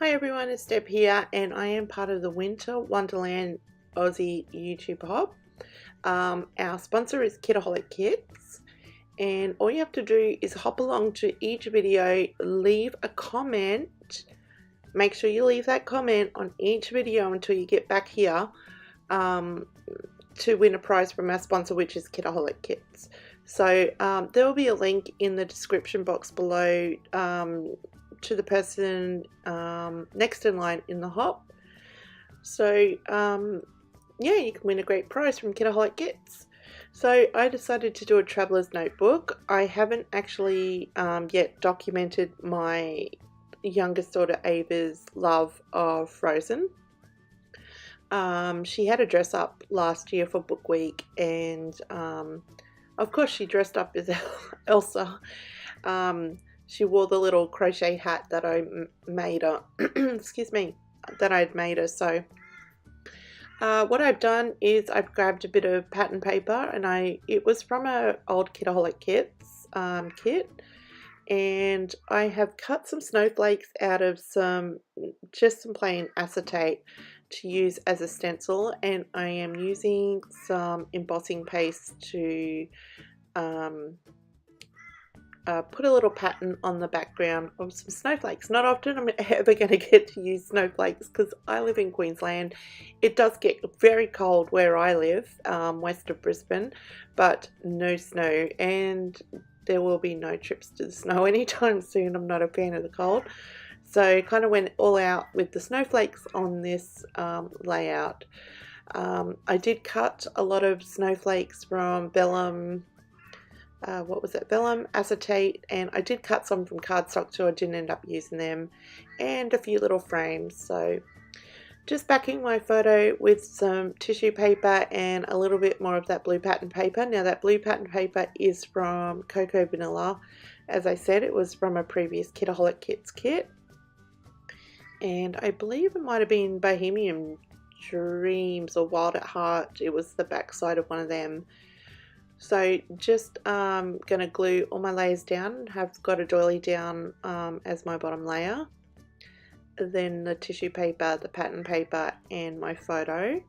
Hi everyone, it's Deb here, and I am part of the Winter Wonderland Aussie YouTube hub. Our sponsor is Kitaholic Kits, and all you have to do is hop along to each video, leave a comment. Make sure you leave that comment on each video until you get back here to win a prize from our sponsor, which is Kitaholic Kits. So there will be a link in the description box below to the person next in line in the hop. So yeah, you can win a great prize from Kitaholic Kits. So I decided to do a traveler's notebook. I haven't actually yet documented my youngest daughter Ava's love of Frozen. She had a dress up last year for book week, and of course she dressed up as Elsa. She wore the little crochet hat that I made her. Excuse me, that I'd made her. So what I've done is I've grabbed a bit of pattern paper, and it was from an old Kitaholic Kits kit, and I have cut some snowflakes out of just some plain acetate to use as a stencil, and I am using some embossing paste to put a little pattern on the background of some snowflakes. Not often I'm ever going to get to use snowflakes because I live in Queensland. It does get very cold where I live, west of Brisbane, but no snow, and there will be no trips to the snow anytime soon. I'm not a fan of the cold. So kind of went all out with the snowflakes on this layout. I did cut a lot of snowflakes from vellum, vellum acetate, and I did cut some from cardstock too. I didn't end up using them, and a few little frames. So just backing my photo with some tissue paper and a little bit more of that blue pattern paper. Now that blue pattern paper is from Cocoa Vanilla. As I said, it was from a previous Kitaholic Kits kit, and I believe it might have been Bohemian Dreams or Wild at Heart. It was the back side of one of them. So just gonna glue all my layers down. Have got a doily down as my bottom layer, then the tissue paper, the pattern paper, and my photo,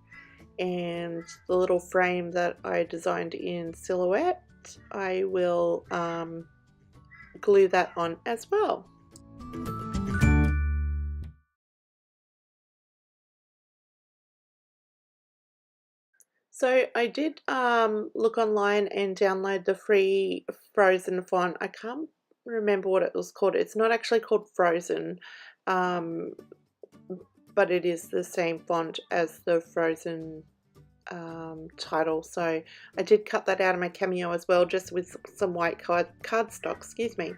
and the little frame that I designed in silhouette. I will glue that on as well. So I did look online and download the free Frozen font. I can't remember what it was called. It's not actually called Frozen, but it is the same font as the Frozen title. So I did cut that out of my Cameo as well, just with some white cardstock, excuse me.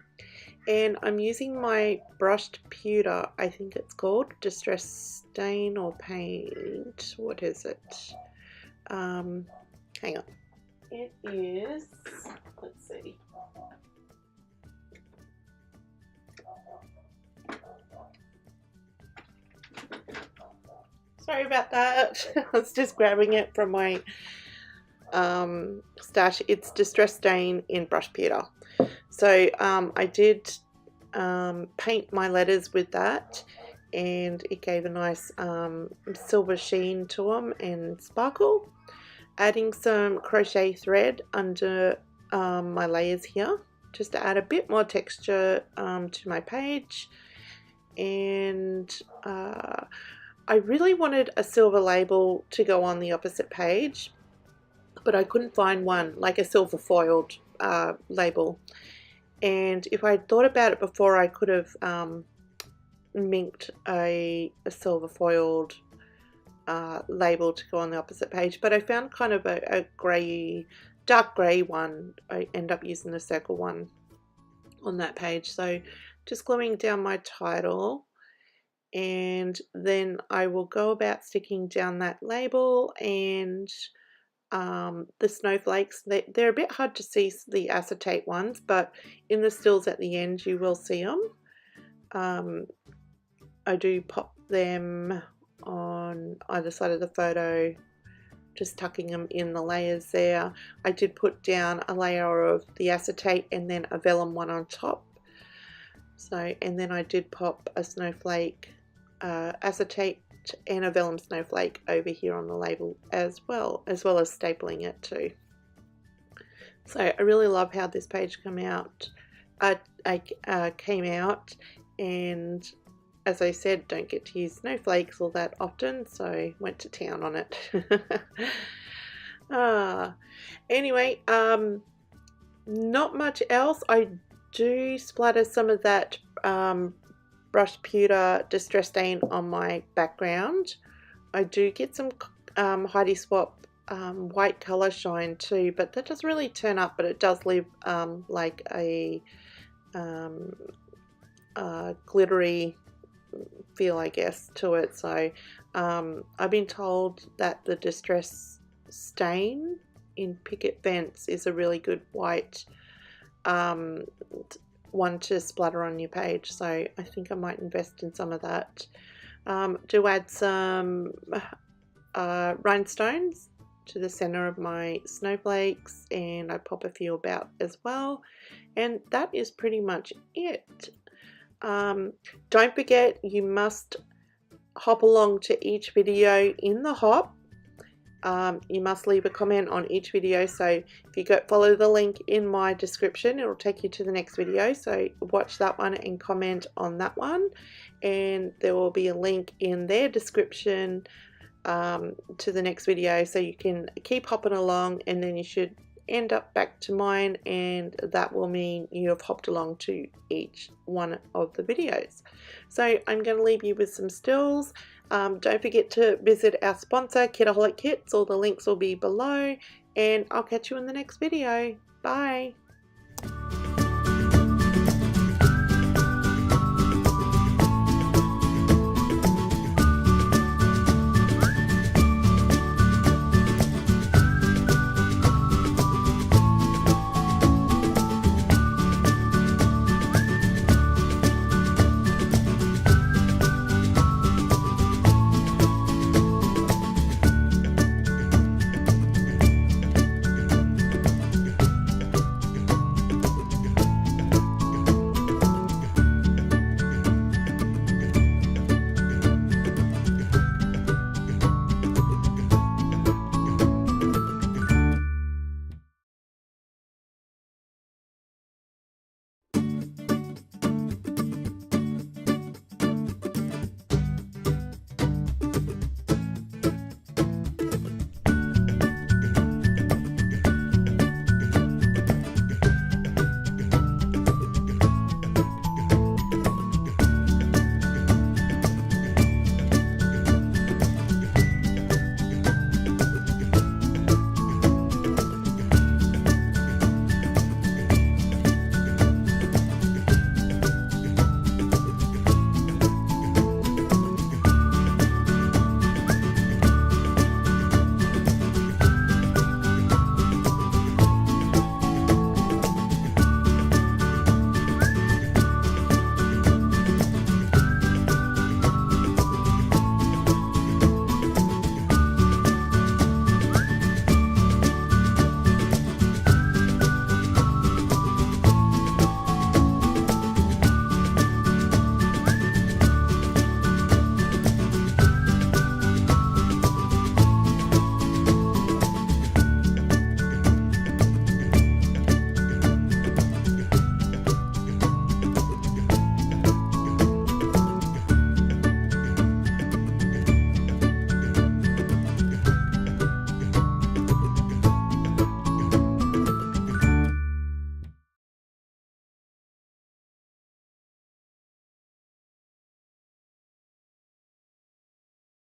And I'm using my brushed pewter, I think it's called, Distress Stain or Paint. What is it? Hang on. It is, let's see. Sorry about that. I was just grabbing it from my stash. It's Distress Stain in brush pewter. So I did paint my letters with that, and it gave a nice silver sheen to them and sparkle. Adding some crochet thread under my layers here, just to add a bit more texture to my page. And I really wanted a silver label to go on the opposite page, but I couldn't find one, like a silver foiled label. And if I had thought about it before, I could have minked a silver foiled label to go on the opposite page, but I found kind of a grey, dark grey one. I end up using the circle one on that page. So just gluing down my title, and then I will go about sticking down that label and the snowflakes. They're a bit hard to see, the acetate ones, but in the stills at the end you will see them. I do pop them on either side of the photo, just tucking them in the layers there. I did put down a layer of the acetate and then a vellum one on top. So, and then I did pop a snowflake acetate and a vellum snowflake over here on the label as well as stapling it too. So I really love how this page came out, and as I said, don't get to use snowflakes all that often, so went to town on it. Anyway, not much else. I do splatter some of that brush pewter distress stain on my background. I do get some Heidi Swap white color shine too, but that doesn't really turn up, but it does leave like a glittery feel, I guess, to it. So I've been told that the distress stain in Picket Fence is a really good white one to splatter on your page, so I think I might invest in some of that. Do add some rhinestones to the center of my snowflakes, and I pop a few about as well, and that is pretty much it. Don't forget, you must hop along to each video in the hop. You must leave a comment on each video, so if you follow the link in my description, it will take you to the next video, so watch that one and comment on that one, and there will be a link in their description to the next video, so you can keep hopping along, and then you should end up back to mine, and that will mean you have hopped along to each one of the videos. So I'm going to leave you with some stills. Don't forget to visit our sponsor, Kitaholic Kits. All the links will be below, and I'll catch you in the next video. Bye.